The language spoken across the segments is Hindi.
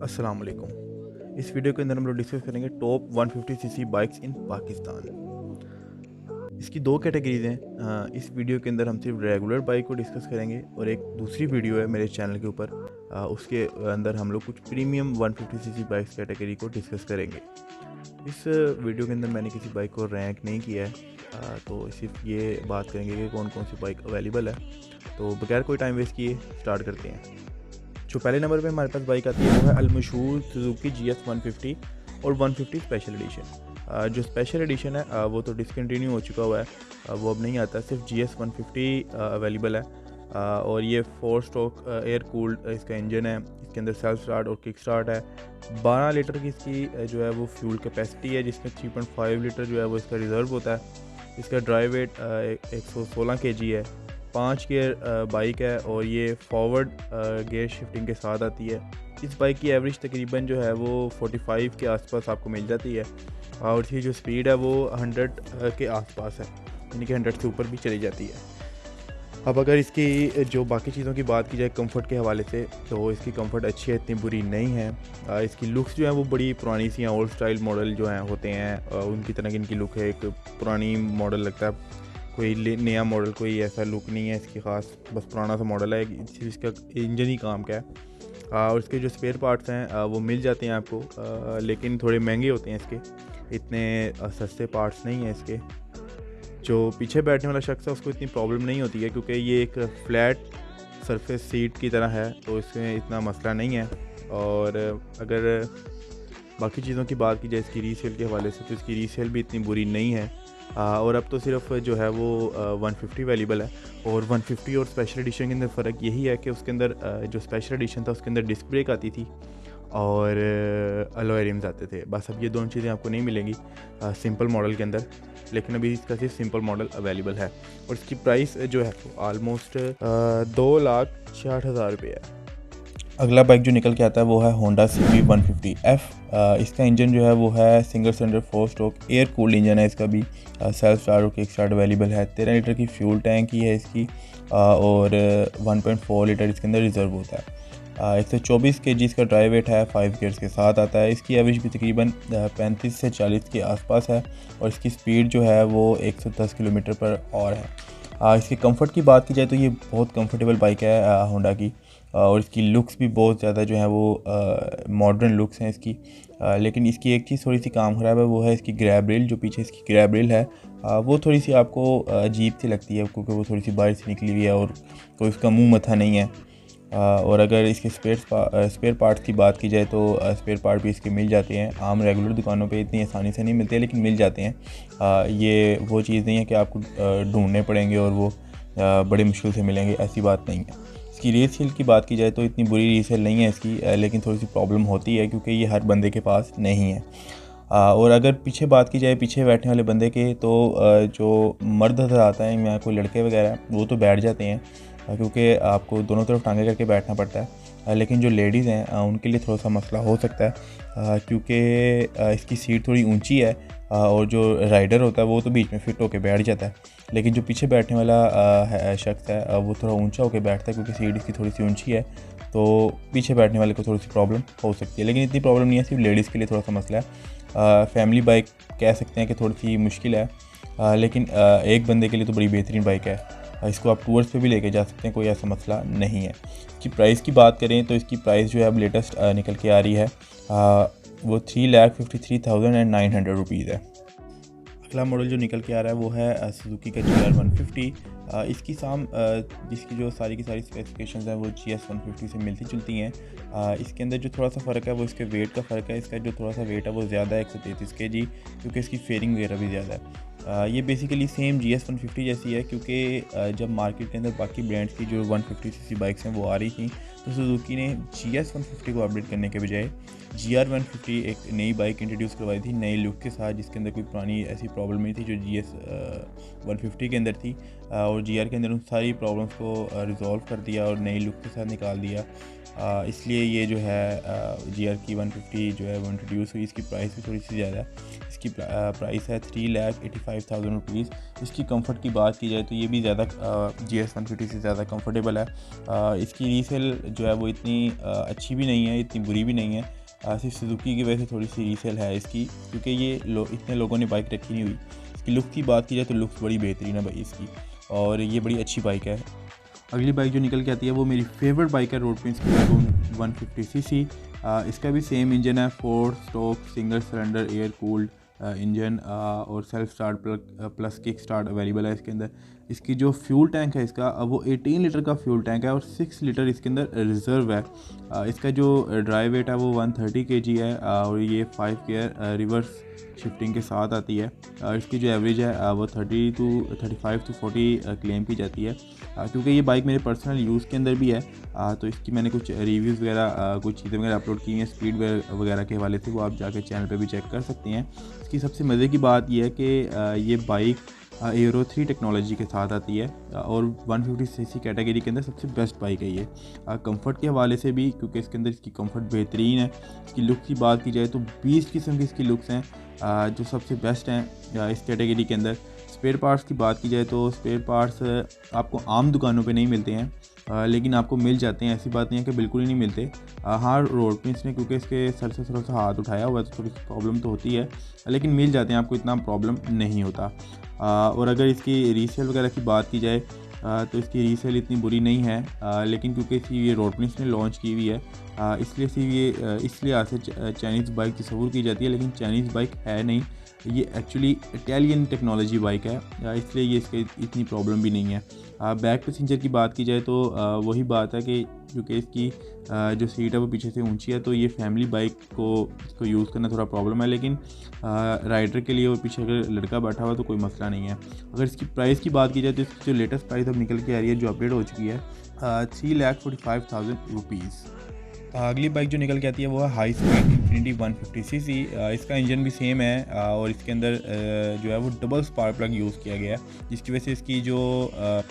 अस्सलाम वालेकुम। इस वीडियो के अंदर हम लोग डिस्कस करेंगे top 150 CC bikes in Pakistan. इसकी दो कैटेगरीज हैं। इस वीडियो के अंदर हम सिर्फ रेगुलर बाइक को डिस्कस करेंगे और एक दूसरी वीडियो है मेरे चैनल के ऊपर, उसके अंदर हम लोग कुछ प्रीमियम 150 सीसी बाइक्स कैटेगरी को डिस्कस करेंगे। इस वीडियो के अंदर मैंने किसी बाइक को रैंक नहीं किया है, तो सिर्फ ये बात करेंगे कि कौन कौन सी बाइक अवेलेबल है। तो बगैर कोई टाइम वेस्ट किए स्टार्ट करते हैं। जो पहले नंबर पे हमारे पास बाइक आती है वो है अलमशहूर सुजुकी GS 150 और 150 स्पेशल एडिशन। जो स्पेशल एडिशन है वो तो डिसकंटिन्यू हो चुका हुआ है, वो अब नहीं आता। सिर्फ GS 150 अवेलेबल है, और ये 4 स्ट्रोक एयर कूल्ड इसका इंजन है। इसके अंदर सेल्फ स्टार्ट और किक स्टार्ट है। 12 लीटर की इसकी जो है वो फ्यूल कैपेसिटी है, जिसमें 3.5 लीटर जो है वो इसका रिज़र्व होता है। इसका ड्राइव वेट 116 kg है। 5 गियर बाइक है और ये फॉरवर्ड गियर शिफ्टिंग के साथ आती है। इस बाइक की एवरेज तकरीबन जो है वो 45 के आसपास आपको मिल जाती है, और इसकी जो स्पीड है वो 100 के आसपास है, यानी कि 100 से ऊपर भी चली जाती है। अब अगर इसकी जो बाकी चीज़ों की बात की जाए कंफर्ट के हवाले से, तो इसकी कंफर्ट अच्छी है, इतनी बुरी नहीं है। इसकी लुक्स जो है वो बड़ी पुरानी सी हैं, ओल्ड स्टाइल मॉडल जो हैं होते हैं उनकी तरह की इनकी लुक है। एक पुरानी मॉडल लगता है, कोई नया मॉडल कोई ऐसा लुक नहीं है इसकी ख़ास, बस पुराना सा मॉडल है। सिर्फ इसका इंजन ही काम का है। और इसके जो स्पेयर पार्ट्स हैं वो मिल जाते हैं आपको, लेकिन थोड़े महंगे होते हैं इसके, इतने सस्ते पार्ट्स नहीं हैं इसके। जो पीछे बैठने वाला शख्स है उसको इतनी प्रॉब्लम नहीं होती है, क्योंकि ये एक फ्लैट सरफेस सीट की तरह है, तो इसमें इतना मसला नहीं है। और अगर बाकी चीज़ों की बात की जाए इसकी रीसेल के हवाले से, तो इसकी रीसेल भी इतनी बुरी नहीं है। और अब तो सिर्फ जो है वो 150 अवेलेबल है। और 150 और स्पेशल एडिशन के अंदर फ़र्क यही है कि उसके अंदर जो स्पेशल एडिशन था उसके अंदर डिस्क ब्रेक आती थी और अलॉय रिम्स आते थे। बस अब ये दोनों चीज़ें आपको नहीं मिलेंगी सिंपल मॉडल के अंदर, लेकिन अभी इसका सिर्फ सिंपल मॉडल अवेलेबल है। और इसकी प्राइस जो है वो आलमोस्ट 2,60,000 रुपये है। अगला बाइक जो निकल के आता है वो है होंडा CB 150F। इसका इंजन जो है वो है single cylinder 4 stroke air cooled engine है। इसका भी सेल्फ स्टार्ट और किक स्टार्ट अवेलेबल है। 13 लीटर की फ्यूल टैंक ही है इसकी, और 1.4 लीटर इसके अंदर रिजर्व होता है। 124 kg इसका ड्राइव वेट है, 5 गियर्स के साथ आता है। इसकी एवरेज भी तकरीबन 35 से 40 के आसपास है, और इसकी स्पीड जो है वो 110 किलोमीटर पर और है। इसके कंफर्ट की बात की जाए तो ये बहुत कंफर्टेबल बाइक है होंडा की, और इसकी लुक्स भी बहुत ज़्यादा जो है वो मॉडर्न लुक्स हैं इसकी। लेकिन इसकी एक चीज़ थोड़ी सी काम ख़राब है, वो है इसकी ग्रैब रेल। जो पीछे इसकी ग्रैब रेल है वो थोड़ी सी आपको अजीब सी लगती है, क्योंकि वो थोड़ी सी बाहर से निकली हुई है और कोई उसका मुंह मथा नहीं है। और अगर इसके स्पेयर पार्ट्स की बात की जाए तो स्पेयर पार्ट भी इसके मिल जाते हैं। आम रेगुलर दुकानों पे इतनी आसानी से नहीं मिलते, लेकिन मिल जाते हैं। ये वो चीज़ नहीं है कि आपको ढूंढने पड़ेंगे और वो बड़ी मुश्किल से मिलेंगे, ऐसी बात नहीं है। इसकी रीसेल की बात की जाए तो इतनी बुरी रीसेल नहीं है इसकी, लेकिन थोड़ी सी प्रॉब्लम होती है क्योंकि ये हर बंदे के पास नहीं है। और अगर पीछे बात की जाए पीछे बैठने वाले बंदे के, तो जो मर्द हजर आता है या कोई लड़के वगैरह वो तो बैठ जाते हैं, क्योंकि आपको दोनों तरफ टांगे करके बैठना पड़ता है। लेकिन जो लेडीज़ हैं उनके लिए थोड़ा सा मसला हो सकता है, क्योंकि इसकी सीट थोड़ी ऊंची है, और जो राइडर होता है वो तो बीच में फिट होकर बैठ जाता है। लेकिन जो पीछे बैठने वाला शख्स है वो थोड़ा ऊंचा होकर बैठता है, क्योंकि सीट इसकी थोड़ी सी ऊंची है, तो पीछे बैठने वाले को थोड़ी सी प्रॉब्लम हो सकती है। लेकिन इतनी प्रॉब्लम नहीं है, सिर्फ लेडीज़ के लिए थोड़ा सा मसला है। फैमिली बाइक कह सकते हैं कि थोड़ी सी मुश्किल है, लेकिन एक बंदे के लिए तो बड़ी बेहतरीन बाइक है। इसको आप टूर्स पे भी लेके जा सकते हैं, कोई ऐसा मसला नहीं है। इसकी प्राइस की बात करें तो इसकी प्राइस जो है अब लेटेस्ट निकल के आ रही है, वो 3,53,900 रुपीज़ है। अगला मॉडल जो निकल के आ रहा है वो है सुजुकी का GR 150। जिसकी जो सारी की सारी स्पेसिफिकेशंस हैं वो GS 150 से मिलती जुलती हैं। इसके अंदर जो थोड़ा सा फ़र्क है वो इसके वेट का फ़र्क है। इसका जो थोड़ा सा वेट है वो ज़्यादा है, 133 kg, क्योंकि इसकी फेयरिंग वगैरह भी ज़्यादा है। ये बेसिकली सेम GS 150 जैसी है, क्योंकि जब मार्केट के अंदर बाकी ब्रांड्स की जो 150 सीसी बाइक्स हैं वो आ रही थी, तो सुजुकी ने GS 150 को अपडेट करने के बजाय GR 150 एक नई बाइक इंट्रोड्यूस करवाई थी, नई लुक के साथ, जिसके अंदर कोई पुरानी ऐसी प्रॉब्लम नहीं थी जो GS 150 के अंदर थी। और GR के अंदर उन सारी प्रॉब्लम्स को रिजॉल्व कर दिया और नई लुक के साथ निकाल दिया। इसलिए ये जो है GR की 150 जो है वो इंट्रोड्यूस हुई। इसकी प्राइस भी थोड़ी सी ज़्यादा है। इसकी प्राइस है 3,85,000 रुपीज़। इसकी कंफर्ट की बात की जाए तो ये भी ज़्यादा GS 150 से ज़्यादा कंफर्टेबल है। इसकी रीसेल जो है वो इतनी अच्छी भी नहीं है, इतनी बुरी भी नहीं है। सिर्फ सुजुकी की वजह से थोड़ी सी रीसेल है इसकी, क्योंकि ये इतने लोगों ने बाइक रखी नहीं हुई। इसकी लुक की बात की जाए तो लुक्स बड़ी बेहतरीन है भाई इसकी, और ये बड़ी अच्छी बाइक है। अगली बाइक जो निकल के आती है वो मेरी फेवरेट बाइक है रोड प्रिंस की 150cc। इसका भी सेम इंजन है, 4 stroke single cylinder air cooled engine, और self start plus kick start available है इसके अंदर। इसकी जो फ्यूल टैंक है इसका वो 18 लीटर का फ्यूल टैंक है और 6 लीटर इसके अंदर रिज़र्व है। इसका जो ड्राइव वेट है वो 130 kg है, और ये 5 गियर रिवर्स शिफ्टिंग के साथ आती है। इसकी जो एवरेज है वो 35 to 40 क्लेम की जाती है। क्योंकि ये बाइक मेरे पर्सनल यूज़ के अंदर भी है, तो इसकी मैंने कुछ रिव्यूज़ वगैरह कुछ चीज़ें वगैरह अपलोड की हैं स्पीड वगैरह के हवाले से, वो आप जाके चैनल पे भी चेक कर सकते हैं। इसकी सबसे मज़े की बात यह है कि ये बाइक एरो 3 टेक्नोलॉजी के साथ आती है, और 150cc कैटेगरी के अंदर सबसे बेस्ट बाइक है ये। कंफर्ट के हवाले से भी, क्योंकि इसके अंदर इसकी कंफर्ट बेहतरीन है। इसकी लुक की बात की जाए तो 20 किस्म की इसकी लुक्स हैं जो सबसे बेस्ट हैं इस कैटेगरी के अंदर। स्पेयर पार्ट्स की बात की जाए तो स्पेयर पार्ट्स आपको आम दुकानों पे नहीं मिलते हैं, लेकिन आपको मिल जाते हैं। ऐसी बात नहीं है कि बिल्कुल ही नहीं मिलते। हाँ, रोड प्रिंस ने क्योंकि इसके सर से थोड़ा सा हाथ उठाया हुआ है तो थोड़ी सी प्रॉब्लम तो होती है, लेकिन मिल जाते हैं, आपको इतना प्रॉब्लम नहीं होता। और अगर इसकी रीसेल वगैरह की बात की जाए तो इसकी रीसेल इतनी बुरी नहीं है, लेकिन क्योंकि इसकी ये रोड प्रिंस ने लॉन्च की हुई है, इसलिए आज से चाइनीज़ बाइक तस्वूर की जाती है, लेकिन चाइनीज़ बाइक है नहीं, ये एक्चुअली इटालियन टेक्नोलॉजी बाइक है, इसलिए ये इसके इतनी प्रॉब्लम भी नहीं है। बैक पैसेंजर की बात की जाए तो वही बात है कि क्योंकि इसकी जो सीट है वो पीछे से ऊंची है, तो ये फैमिली बाइक को यूज़ करना थोड़ा प्रॉब्लम है, लेकिन राइडर के लिए और पीछे अगर लड़का बैठा हुआ तो कोई मसला नहीं है। अगर इसकी प्राइस की बात की जाए तो इसकी जो लेटेस्ट प्राइस अब निकल के आ रही है, जो अपडेट हो चुकी है, 3,45,000 रुपीज़। अगली बाइक जो निकल के आती है वो है हाई स्पीड इन्फिनिटी 150cc। इसका इंजन भी सेम है, और इसके अंदर जो है वो डबल स्पार्क प्लग यूज़ किया गया है, जिसकी वजह से इसकी जो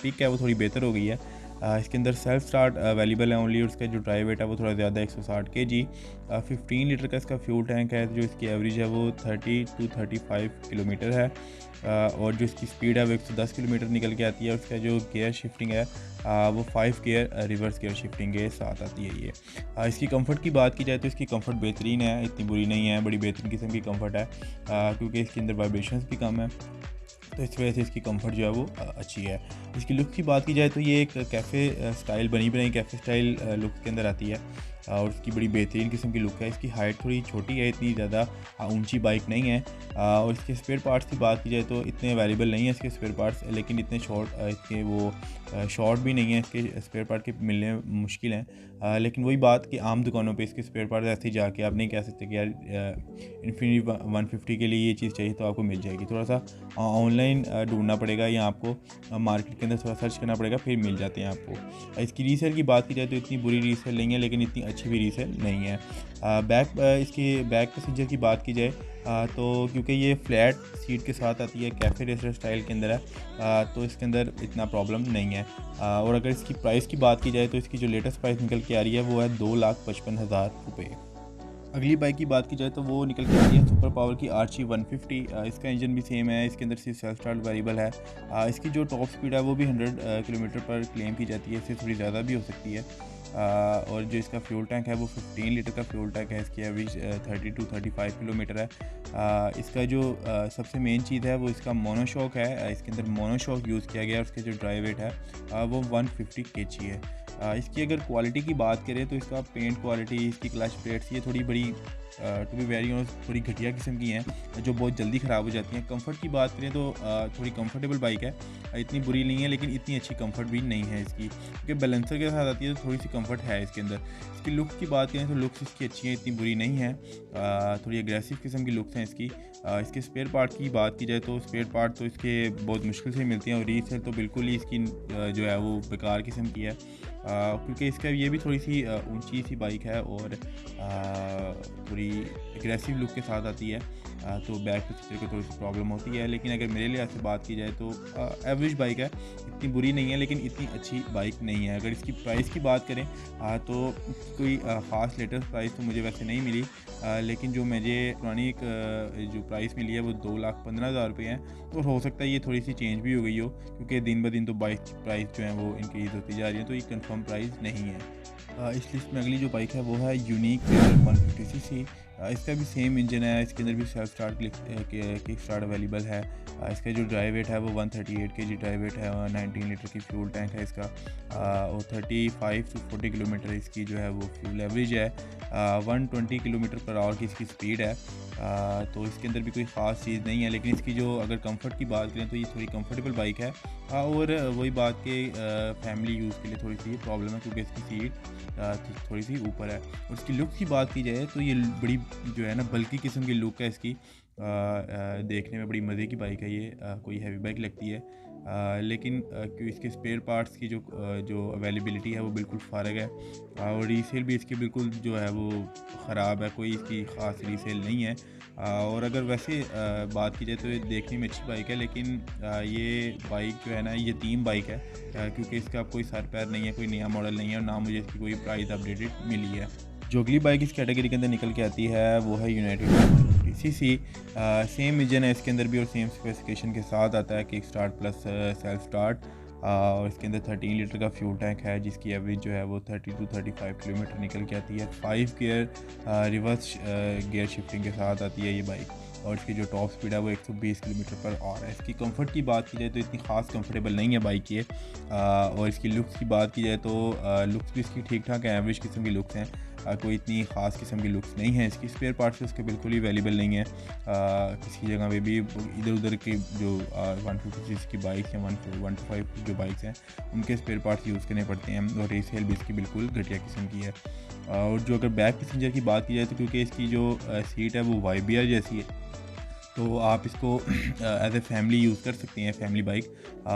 पिक है वो थोड़ी बेहतर हो गई है। इसके अंदर सेल्फ स्टार्ट अवेलेबल है ओनली, और उसका जो ड्राइव वेट है वो थोड़ा ज़्यादा 160 kg। 15 लीटर का इसका फ्यूल टैंक है, जो इसकी एवरेज है वो 30 to 35 किलोमीटर है, और जो इसकी स्पीड है वो 110 किलोमीटर निकल के आती है। उसका जो गियर शिफ्टिंग है वो 5 गियर रिवर्स गियर शिफ्टिंग के साथ आती है ये। इसकी कंफर्ट की बात की जाए तो इसकी कंफर्ट बेहतरीन है, इतनी बुरी नहीं है, बड़ी बेहतरीन किस्म की कंफर्ट है, क्योंकि इसके अंदर वाइब्रेशंस भी कम है, तो इस वजह से इसकी कंफर्ट जो है वो अच्छी है। इसकी लुक की बात की जाए तो ये एक कैफ़े स्टाइल बनी बनाई कैफ़े स्टाइल लुक के अंदर आती है, और उसकी बड़ी बेहतरीन किस्म की लुक है। इसकी हाइट थोड़ी छोटी है, इतनी ज़्यादा ऊंची बाइक नहीं है। और इसके स्पेयर पार्ट्स की बात की जाए तो इतने अवेलेबल नहीं है इसके स्पेयर पार्ट्स, लेकिन इतने इसके वो शॉर्ट भी नहीं है, इसके स्पेयर पार्ट के मिलने मुश्किल हैं। लेकिन वही बात कि आम दुकानों पे इसके स्पेयर पार्ट्स ऐसे ही जाके आप नहीं कह सकते कि यार इन्फिनिटी 150 के लिए ये चीज़ चाहिए तो आपको मिल जाएगी। थोड़ा सा ऑनलाइन ढूंढना पड़ेगा, या आपको मार्केट के अंदर थोड़ा सर्च करना पड़ेगा, फिर मिल जाते हैं आपको। इसकी रीसेल की बात की जाए तो इतनी बुरी रीसेल नहीं है, लेकिन इतनी अच्छी भी रीसेल नहीं है। इसकी बैक पैसेंजर की बात की जाए तो क्योंकि ये फ्लैट सीट के साथ आती है, कैफ़े रेसर स्टाइल के अंदर है, तो इसके अंदर इतना प्रॉब्लम नहीं है। और अगर इसकी प्राइस की बात की जाए तो इसकी जो लेटेस्ट प्राइस निकल के आ रही है वो है 2,55,000 रुपये। अगली बाइक की बात की जाए तो वो निकल के आती है सुपर पावर की आर्ची 150। इसका इंजन भी सेम है, इसके अंदर सिर्फ सेल्फ स्टार्ट अवेलेबल है। इसकी जो टॉप स्पीड है वो भी 100 किलोमीटर पर क्लेम की जाती है, इससे थोड़ी ज़्यादा भी हो सकती है। और जो इसका फ्यूल टैंक है वो 15 लीटर का फ्यूल टैंक है, इसकी एवरेज 30 to 35 किलोमीटर है। इसका जो सबसे मेन चीज़ है वो इसका मोनोशॉक है, इसके अंदर मोनोशॉक यूज़ किया गया है। उसका जो ड्राइव वेट है वो 150 kg है। इसकी अगर क्वालिटी की बात करें तो इसका पेंट क्वालिटी, इसकी क्लच प्लेट्स ये थोड़ी बड़ी टू बी वेरी ऑनेस्ट थोड़ी घटिया किस्म की हैं, जो बहुत जल्दी ख़राब हो जाती हैं। कंफर्ट की बात करें तो थोड़ी कंफर्टेबल बाइक है, इतनी बुरी नहीं है, लेकिन इतनी अच्छी कंफर्ट भी नहीं है इसकी, क्योंकि बैलेंसर के साथ आती है तो थोड़ी सी कंफर्ट है इसके अंदर। इसकी लुक की बात करें तो लुक्स इसकी अच्छी हैं, इतनी बुरी नहीं है, थोड़ी एग्रेसिव किस्म की लुक्स हैं इसकी। इसके स्पेयर पार्ट की बात की जाए तो स्पेयर पार्ट तो इसके बहुत मुश्किल से मिलते हैं, और रीसेल तो बिल्कुल ही इसकी जो है वो बेकार किस्म की है, क्योंकि इसका ये भी थोड़ी सी ऊंची सी बाइक है और थोड़ी एग्रेसिव लुक के साथ आती है, तो बैक पैसेंजर को थोड़ी सी प्रॉब्लम होती है। लेकिन अगर मेरे लिहाज से बात की जाए तो एवरेज बाइक है, इतनी बुरी नहीं है, लेकिन इतनी अच्छी बाइक नहीं है। अगर इसकी प्राइस की बात करें तो कोई ख़ास लेटेस्ट प्राइस तो मुझे वैसे नहीं मिली, लेकिन जो मुझे पुरानी एक जो प्राइस मिली है वो 2,15,000 रुपये है। तो हो सकता है ये थोड़ी सी चेंज भी हो गई हो, क्योंकि दिन ब दिन तो बाइक की प्राइस जो है वो इंक्रीज़ होती जा रही है, तो ये कंफर्म प्राइस नहीं है। इस लिस्ट में अगली जो बाइक है वो है यूनिक 150cc। इसका भी सेम इंजन है, इसके अंदर भी self start kick start available है। इसका जो ड्राइव वेट है वो 138 kg ड्राइव वेट है और 19 लीटर की फ्यूल टैंक है इसका। और 35 से 40 किलोमीटर इसकी जो है वो फ्यूल एवरेज है। 120 किलोमीटर पर आवर की इसकी स्पीड है। तो इसके अंदर भी कोई ख़ास चीज़ नहीं है, लेकिन इसकी जो अगर कंफर्ट की बात करें तो ये थोड़ी कंफर्टेबल बाइक है। और वही बात कि फैमिली यूज़ के लिए थोड़ी सी प्रॉब्लम है क्योंकि इसकी सीट थोड़ी सी ऊपर है। और इसकी लुक की बात की जाए तो ये बड़ी जो है ना बल्कि किस्म की लुक है इसकी। देखने में बड़ी मज़े की बाइक है ये, कोई हैवी बाइक लगती है। लेकिन इसके स्पेयर पार्ट्स की जो अवेलेबिलिटी है वो बिल्कुल फ़ारग है। और रीसेल भी इसकी बिल्कुल जो है वो ख़राब है, कोई इसकी ख़ास रीसेल नहीं है। और अगर वैसे बात की जाए तो ये देखने में अच्छी बाइक है, लेकिन ये बाइक जो है ना यतीम बाइक है, क्योंकि इसका अब कोई सर पैर नहीं है, कोई नया मॉडल नहीं है और ना मुझे इसकी कोई प्राइस अपडेटेड मिली है। जो अगली बाइक इस कैटेगरी के अंदर निकल के आती है वो है यूनाइटेड 150cc। सेम इंजन है इसके अंदर भी और सेम स्पेसिफिकेशन के साथ आता है, kick start plus self start. और इसके अंदर 13 लीटर का फ्यूल टैंक है जिसकी एवरेज जो है वो 30 to 35 किलोमीटर निकल के आती है। 5 गियर रिवर्स गियर शिफ्टिंग के साथ आती है ये बाइक। और इसकी जो टॉप स्पीड है वो 120 किलोमीटर पर आवर है। इसकी कंफर्ट की बात की जाए तो इतनी ख़ास कंफर्टेबल नहीं है बाइक ये। और इसकी लुक्स की बात की जाए तो लुक्स भी इसकी ठीक ठाक है, एवरेज किस्म की लुक्स हैं। कोई इतनी ख़ास किस्म की लुक्स नहीं है इसकी। स्पेयर पार्ट्स उसके बिल्कुल ही अवेलेबल नहीं है किसी जगह पे भी। इधर उधर की जो 150cc की बाइक्स हैं, 125 जो बाइक्स हैं उनके स्पेयर पार्ट्स यूज़ करने पड़ते हैं और रीसेल भी इसकी बिल्कुल घटिया किस्म की है। और जो अगर बैक पैसेंजर की बात की जाए तो क्योंकि इसकी जो सीट है वो YBR जैसी है, तो आप इसको एज ए फैमिली यूज़ कर सकते हैं, फैमिली बाइक,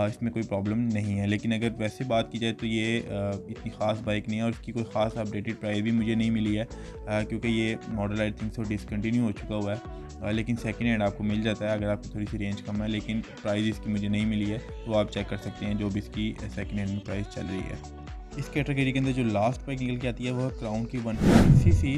इसमें कोई प्रॉब्लम नहीं है। लेकिन अगर वैसे बात की जाए तो ये इतनी ख़ास बाइक नहीं है और इसकी कोई ख़ास अपडेटेड प्राइस भी मुझे नहीं मिली है, क्योंकि ये model I think so discontinue हो चुका हुआ है। लेकिन सेकंड हैंड आपको मिल जाता है अगर आपकी थोड़ी सी रेंज कम है, लेकिन प्राइस इसकी मुझे नहीं मिली है, तो आप चेक कर सकते हैं जो भी इसकी सेकंड हैंड में प्राइस चल रही है। इस कैटेगरी के अंदर जो लास्ट बाइक निकल के आती है वो है क्राउन की 150cc।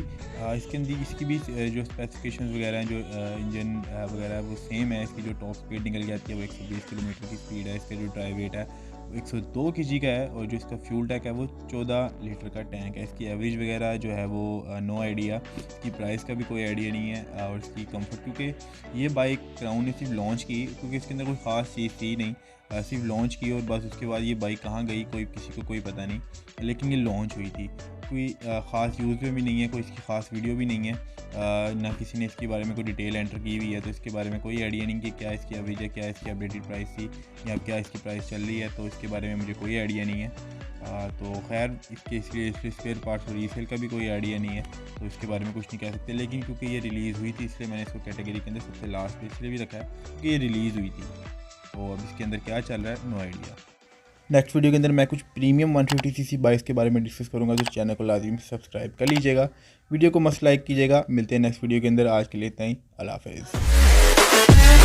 इसके अंदर इसकी भी जो स्पेसिफिकेशंस वगैरह हैं, जो इंजन वगैरह है वो सेम है। इसकी जो टॉप स्पीड निकल के आती है वो 120 किलोमीटर की स्पीड है। इसका जो ड्राइव वेट है वो 102 kg का है और जो इसका फ्यूल टैंक है वो 14 लीटर का टैंक है। इसकी एवरेज वगैरह जो है वो नो आइडिया, इसकी प्राइस का भी कोई आइडिया नहीं है। और इसकी कंफर्ट, क्योंकि ये बाइक क्राउन ने सिर्फ लॉन्च की, क्योंकि इसके अंदर कोई ख़ास चीज़ थी नहीं, सिर्फ लॉन्च की और बस उसके बाद ये बाइक कहाँ गई कोई किसी को कोई पता नहीं, लेकिन ये लॉन्च हुई थी। कोई ख़ास यूज़ में भी नहीं है, कोई इसकी ख़ास वीडियो भी नहीं है, ना किसी ने इसके बारे में कोई डिटेल एंटर की हुई है, तो इसके बारे में कोई आइडिया नहीं कि क्या इसकी एवरेज है, क्या इसकी अपडेटेड प्राइस थी या क्या इसकी प्राइस चल रही है, तो इसके बारे में मुझे कोई आइडिया नहीं है। तो खैर इसके स्पेयर पार्ट्स और रीसेल का भी कोई आइडिया नहीं है, तो इसके बारे में कुछ नहीं कह सकते। लेकिन क्योंकि ये रिलीज़ हुई थी इसलिए मैंने इसको कैटेगरी के अंदर सबसे लास्ट पे इसलिए भी रखा है क्योंकि ये रिलीज़ हुई थी। तो अब इसके अंदर क्या चल रहा है नो आइडिया। नेक्स्ट वीडियो के अंदर मैं कुछ प्रीमियम 150cc बाइक्स के बारे में डिस्कस करूंगा, तो चैनल को लाजिमी सब्सक्राइब कर लीजिएगा, वीडियो को मस्त लाइक कीजिएगा। मिलते हैं नेक्स्ट वीडियो के अंदर, आज के लिए इतना ही, अल्लाह हाफ़िज़।